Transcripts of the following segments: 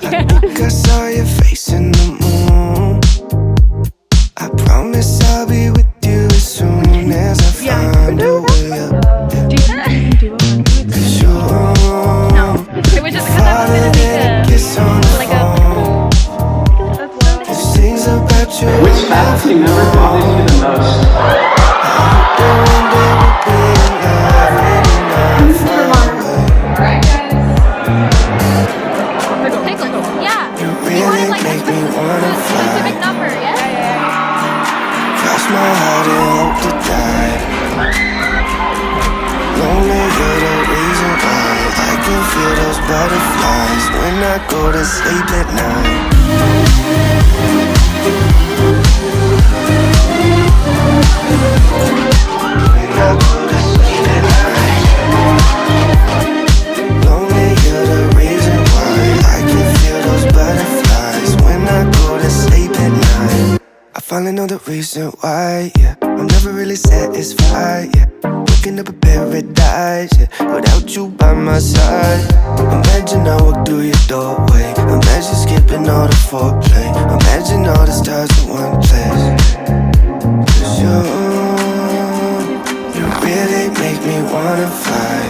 I saw your face in the moon. I promise I'll be with you as soon as I find a way up. Cause you're farther than a kiss on the phone. There's things about you. Which faculty member bothers you the most? My heart and hope to die. Lonely, you're the reason why I can feel those butterflies when I go to sleep at night. When I go to sleep at night. Lonely, you're the reason why I can feel those butterflies when I go to sleep at night. I finally know the reason why, yeah. I'm never really satisfied, yeah. Waking up a paradise, yeah, without you by my side. Imagine I walk through your doorway. Imagine skipping all the foreplay. Imagine all the stars in one place. Cause you really make me wanna fly.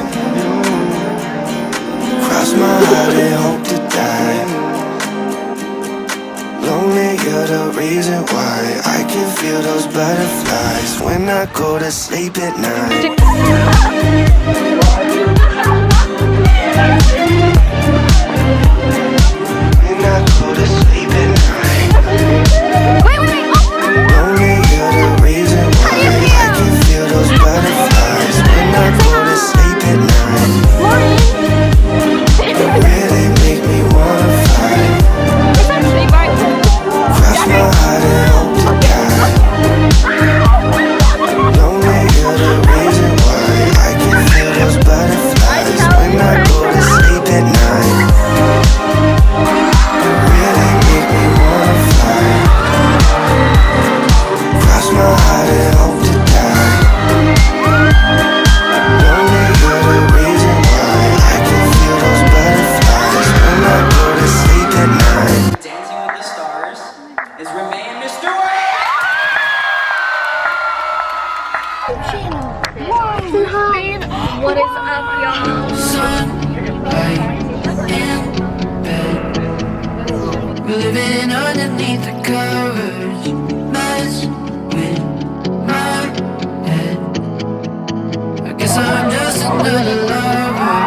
Cross my heart and hope to die. Lonely, you're the reason why I can feel those butterflies when I go to sleep at night. When I go to sleep at night. Lonely, you're the reason why I can feel those butterflies when I go to sleep at night. You really make me wanna fly. Cross my heart and hope to die. Lonely, you're the reason why I can feel those butterflies when I go to sleep at night. You really make me wanna fly. Cross my heart and hope to die. Lonely, you're the reason why I can feel those butterflies when I go to sleep at night. Dancing with the Stars is Remain Mr. What is up, y'all? Sunlight in bed. We're living underneath the covers. Mess with my head. I guess I'm just another lover.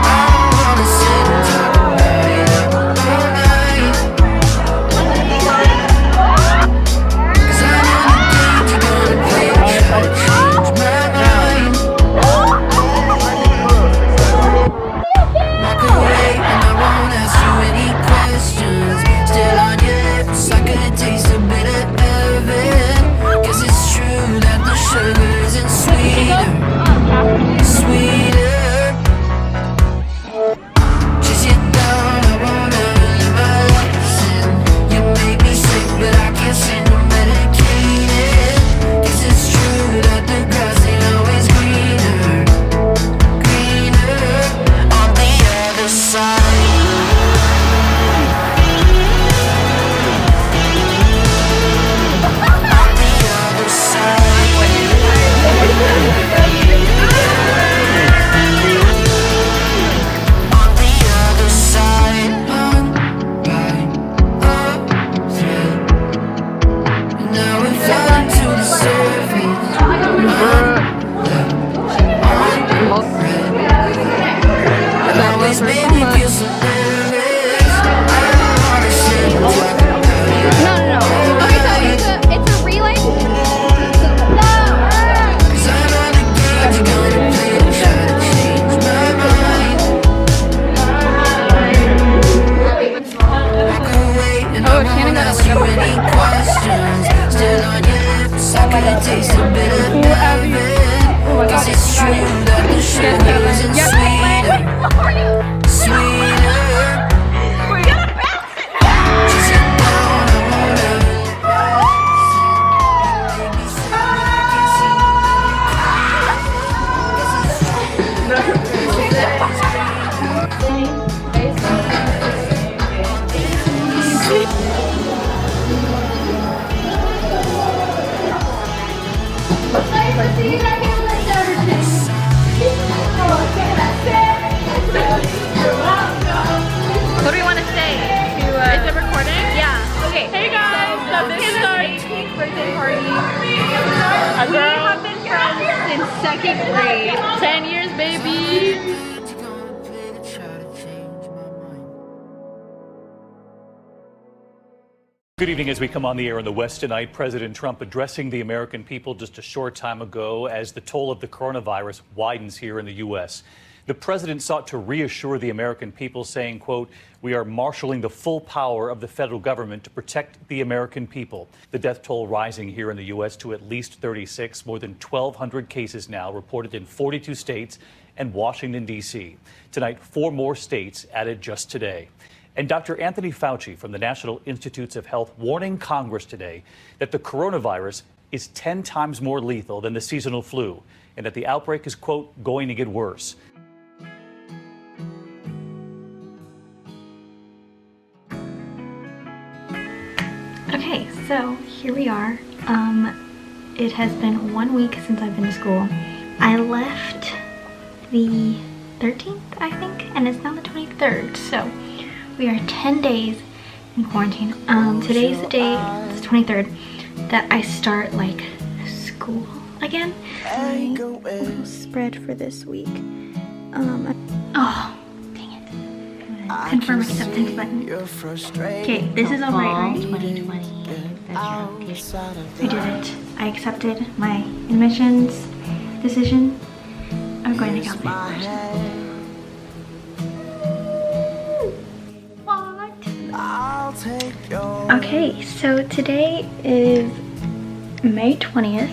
I don't wanna sit and talk about it all night. Cause I know the games you're gonna play to try to change my mind. Walk away and I won't ask you any questions. Still on your lips, I could taste a bit of heaven. Guess it's true that the sugar isn't sweeter, sweeter. Chase you down, I won't ever learn my lesson. You make me sick, but I can't seem to medicate it. Guess it's true that the grass ain't always greener, greener on the other side. On the other side. On the other side. Hung by a thread. And now we're floating to the surface. And always made me feel so nervous. I don't wanna sit and talk about it. No. Okay, so it's a relay. No. Cause I know the games you're gonna play to try to change my mind. Walk away and I won't ask you any questions. Still on your lips, I could taste a bit of heaven. Cause it's true that the sugar isn't sweeter, sweeter. Just sit down, I won't ever make me sick, but I can't see We have been friends since second grade. 10 years, baby. Good evening. As we come on the air in the West tonight, President Trump addressing the American people just a short time ago as the toll of the coronavirus widens here in the U.S. The president sought to reassure the American people, saying, quote, "We are marshaling the full power of the federal government to protect the American people." The death toll rising here in the U.S. to at least 36, more than 1,200 cases now reported in 42 states and Washington, D.C. Tonight, 4 more states added just today. And Dr. Anthony Fauci from the National Institutes of Health warning Congress today that the coronavirus is 10 times more lethal than the seasonal flu and that the outbreak is, quote, going to get worse. Okay, so here we are. It has been 1 week since I've been to school. I left the 13th, I think, and it's now the 23rd, so we are 10 days in quarantine. Today's the day, it's the 23rd, that I start like school again. My little spread for this week. Oh, dang it. Confirm acceptance button. Okay, this is alright, right? 2020. I did it. I accepted my admissions decision. I'm going to California. Okay, so today is May 20th,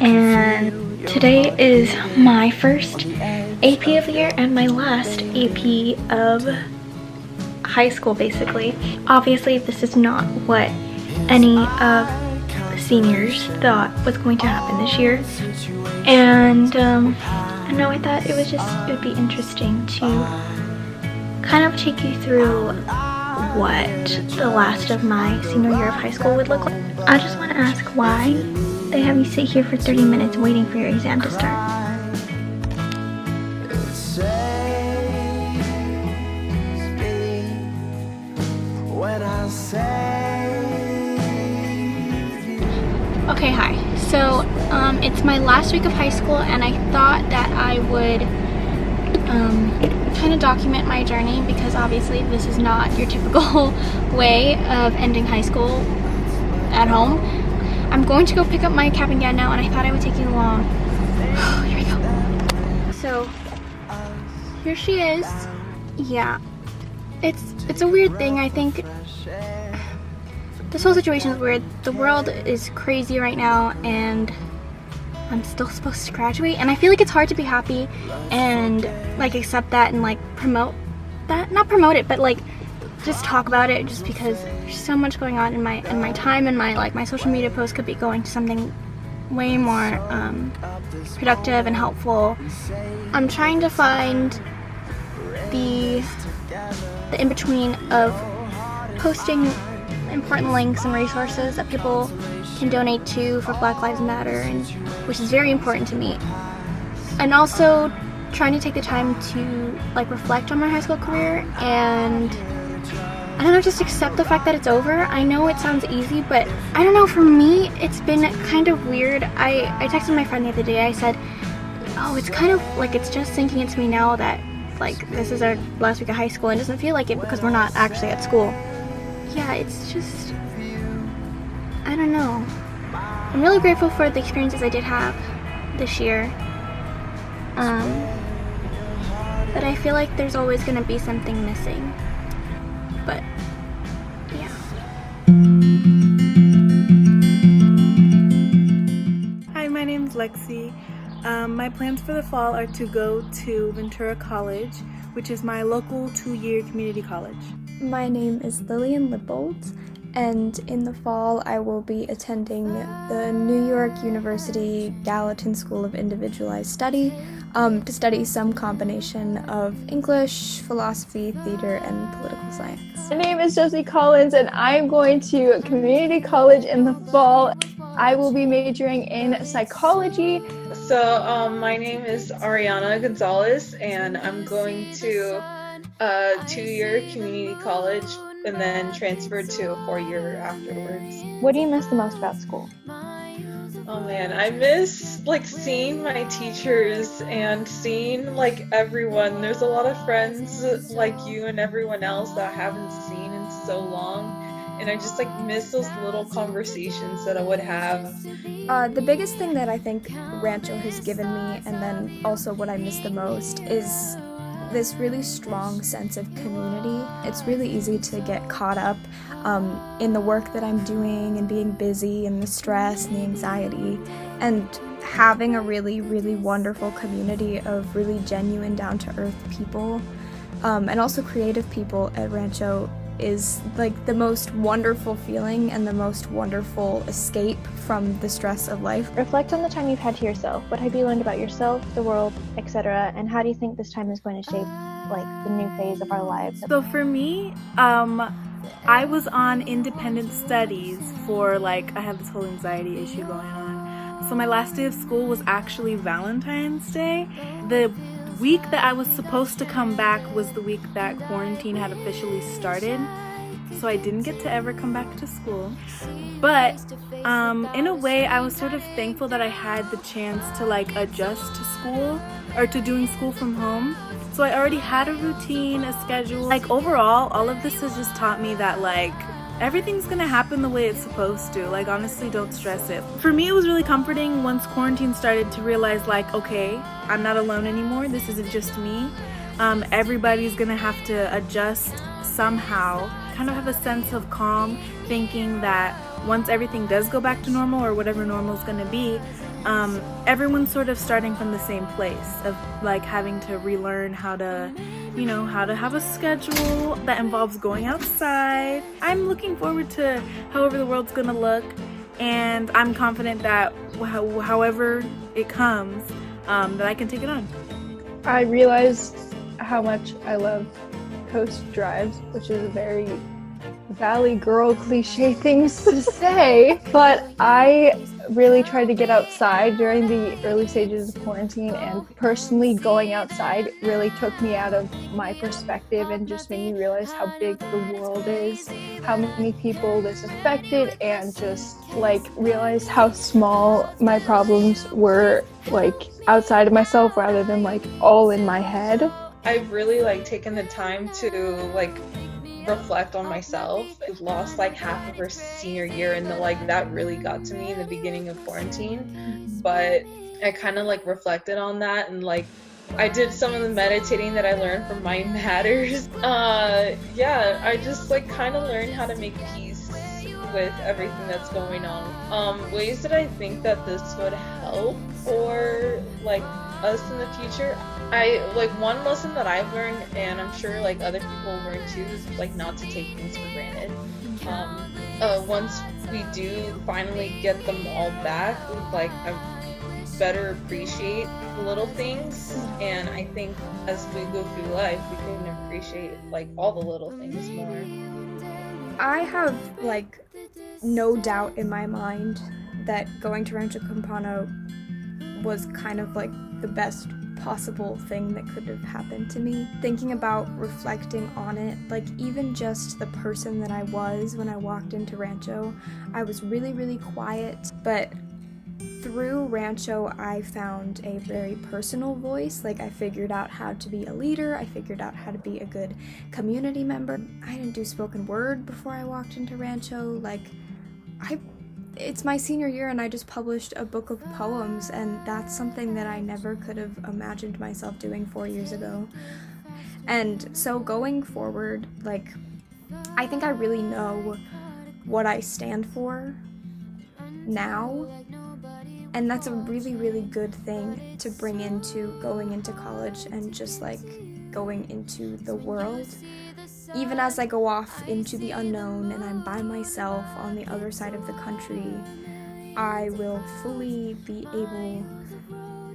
and today is my first AP of the year and my last AP of high school, basically. Obviously, this is not what any of the seniors thought was going to happen this year, and I know I thought it would be interesting to kind of take you through what the last of my senior year of high school would look like. I just want to ask why they have you sit here for 30 minutes waiting for your exam to start. Okay, hi. So it's my last week of high school, and I thought that I would kind of document my journey, because obviously this is not your typical way of ending high school at home. I'm going to go pick up my cap and gown now, and I thought I would take you along. Here we go. So here she is. Yeah, it's a weird thing. I think this whole situation is weird. The world is crazy right now, and I'm still supposed to graduate, and I feel like it's hard to be happy and like accept that and like promote that, not promote it, but like just talk about it, just because there's so much going on in my time, and my social media posts could be going to something way more productive and helpful. I'm trying to find the in-between of posting important links and resources that people can donate to for Black Lives Matter, and which is very important to me, and also trying to take the time to like reflect on my high school career and I don't know, just accept the fact that it's over. I know it sounds easy, but I don't know, for me it's been kind of weird. I texted my friend the other day. I said, oh, it's kind of like it's just sinking into me now that like this is our last week of high school, and it doesn't feel like it because we're not actually at school. Yeah, it's just, I don't know. I'm really grateful for the experiences I did have this year. But I feel like there's always going to be something missing. But, yeah. Hi, my name's Lexi. My plans for the fall are to go to Ventura College, which is my local 2-year community college. My name is Lillian Lippold, and in the fall I will be attending the New York University Gallatin School of Individualized Study to study some combination of English, philosophy, theater, and political science. My name is Jessie Collins, and I'm going to community college in the fall. I will be majoring in psychology. So my name is Arianna Gonzalez, and I'm going to a 2-year community college and then transferred to a 4-year afterwards. What do you miss the most about school? Oh man, I miss like seeing my teachers and seeing like everyone. There's a lot of friends like you and everyone else that I haven't seen in so long. And I just like miss those little conversations that I would have. The biggest thing that I think Rancho has given me, and then also what I miss the most, is this really strong sense of community. It's really easy to get caught up in the work that I'm doing and being busy and the stress and the anxiety, and having a really, really wonderful community of really genuine, down-to-earth people, and also creative people at Rancho is like the most wonderful feeling and the most wonderful escape from the stress of life. Reflect on the time you've had to yourself. What have you learned about yourself, the world, etc.? And how do you think this time is going to shape like the new phase of our lives? So for me, I was on independent studies for like, I have this whole anxiety issue going on. So my last day of school was actually Valentine's Day. The week that I was supposed to come back was the week that quarantine had officially started, so I didn't get to ever come back to school. But in a way, I was sort of thankful that I had the chance to like adjust to school or to doing school from home. So I already had a routine, a schedule. Like overall, all of this has just taught me that like everything's gonna happen the way it's supposed to. Like honestly, don't stress it. For me, it was really comforting once quarantine started to realize like, okay, I'm not alone anymore. This isn't just me. Everybody's gonna have to adjust somehow. Kind of have a sense of calm, thinking that once everything does go back to normal or whatever normal is gonna be, everyone's sort of starting from the same place of like having to relearn how to, you know, how to have a schedule that involves going outside. I'm looking forward to however the world's gonna look, and I'm confident that however it comes, that I can take it on. I realized how much I love coast drives, which is a very Valley girl cliche things to say, but I really tried to get outside during the early stages of quarantine, and personally going outside really took me out of my perspective and just made me realize how big the world is, how many people this affected, and just like realize how small my problems were, like outside of myself rather than like all in my head. I've really like taken the time to like reflect on myself. I've lost like half of her senior year, and that really got to me in the beginning of quarantine. But I kind of like reflected on that, and like I did some of the meditating that I learned from Mind Matters. Yeah, I just like kind of learned how to make peace with everything that's going on. Ways that I think that this would help for like us in the future. I like one lesson that I've learned, and I'm sure like other people learn too, is like not to take things for granted. Once we do finally get them all back, like I better appreciate the little things, and I think as we go through life we can appreciate like all the little things more. I have like no doubt in my mind that going to Rancho Campano was kind of like the best possible thing that could have happened to me. Thinking about reflecting on it, like even just the person that I was when I walked into Rancho, I was really, really quiet, but through Rancho I found a very personal voice. Like I figured out how to be a leader, I figured out how to be a good community member. I didn't do spoken word before I walked into Rancho. Like it's my senior year and I just published a book of poems, and that's something that I never could have imagined myself doing 4 years ago. And so going forward, like I think I really know what I stand for now, and that's a really, really good thing to bring into going into college and just like going into the world. Even as I go off into the unknown and I'm by myself on the other side of the country, I will fully be able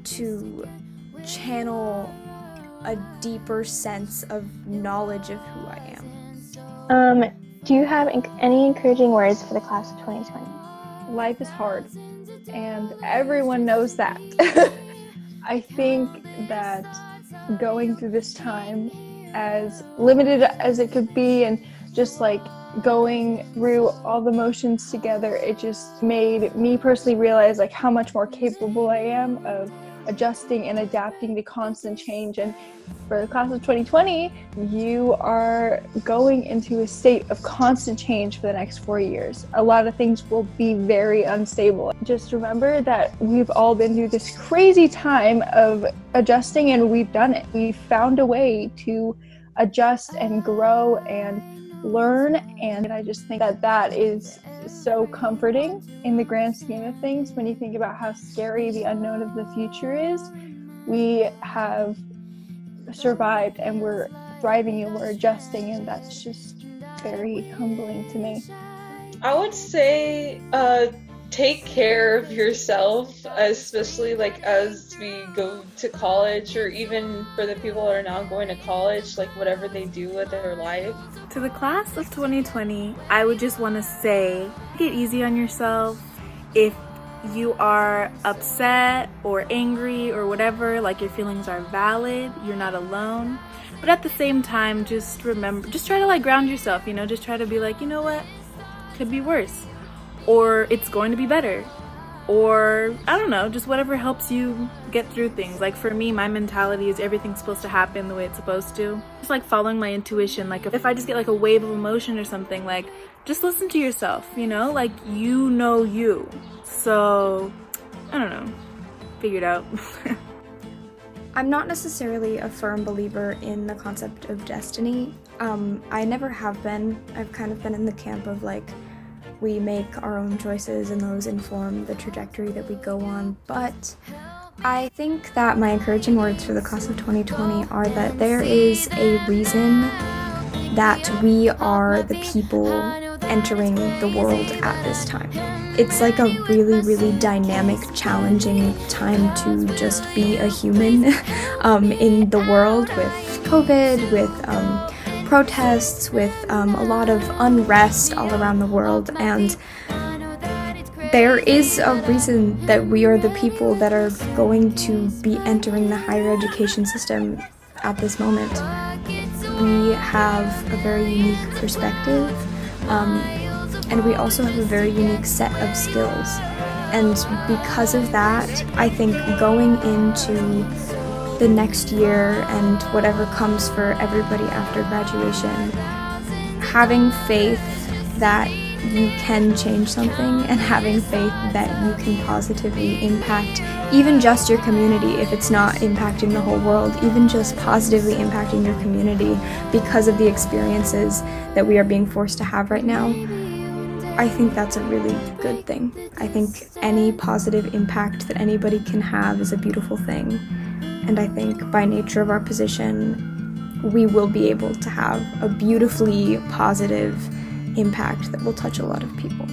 to channel a deeper sense of knowledge of who I am. Do you have any encouraging words for the class of 2020? Life is hard, and everyone knows that. I think that going through this time, as limited as it could be, and just like going through all the motions together, it just made me personally realize like how much more capable I am of adjusting and adapting to constant change. And for the class of 2020, you are going into a state of constant change for the next 4 years. A lot of things will be very unstable. Just remember that we've all been through this crazy time of adjusting, and we've done it. We've found a way to adjust and grow and learn, and I just think that that is so comforting in the grand scheme of things. When you think about how scary the unknown of the future is, we have survived and we're thriving and we're adjusting, and that's just very humbling to me. I would say take care of yourself, especially like as we go to college, or even for the people that are now going to college, like whatever they do with their life. To the class of 2020, I would just want to say, take it easy on yourself. If you are upset or angry or whatever, like your feelings are valid, you're not alone. But at the same time, just remember, just try to like ground yourself, just try to be like, you know what, could be worse, or it's going to be better, or I don't know, just whatever helps you get through things. Like for me, my mentality is everything's supposed to happen the way it's supposed to. Just like following my intuition. Like if I just get like a wave of emotion or something, like just listen to yourself, like you. So I don't know, figure it out. I'm not necessarily a firm believer in the concept of destiny. I never have been. I've kind of been in the camp of like, we make our own choices and those inform the trajectory that we go on. But I think that my encouraging words for the class of 2020 are that there is a reason that we are the people entering the world at this time. It's like a really, really dynamic, challenging time to just be a human in the world, with COVID, with protests, with a lot of unrest all around the world, and there is a reason that we are the people that are going to be entering the higher education system at this moment. We have a very unique perspective, and we also have a very unique set of skills, and because of that, I think going into the next year and whatever comes for everybody after graduation, having faith that you can change something, and having faith that you can positively impact even just your community. If it's not impacting the whole world, even just positively impacting your community because of the experiences that we are being forced to have right now, I think that's a really good thing. I think any positive impact that anybody can have is a beautiful thing. And I think by nature of our position, we will be able to have a beautifully positive impact that will touch a lot of people.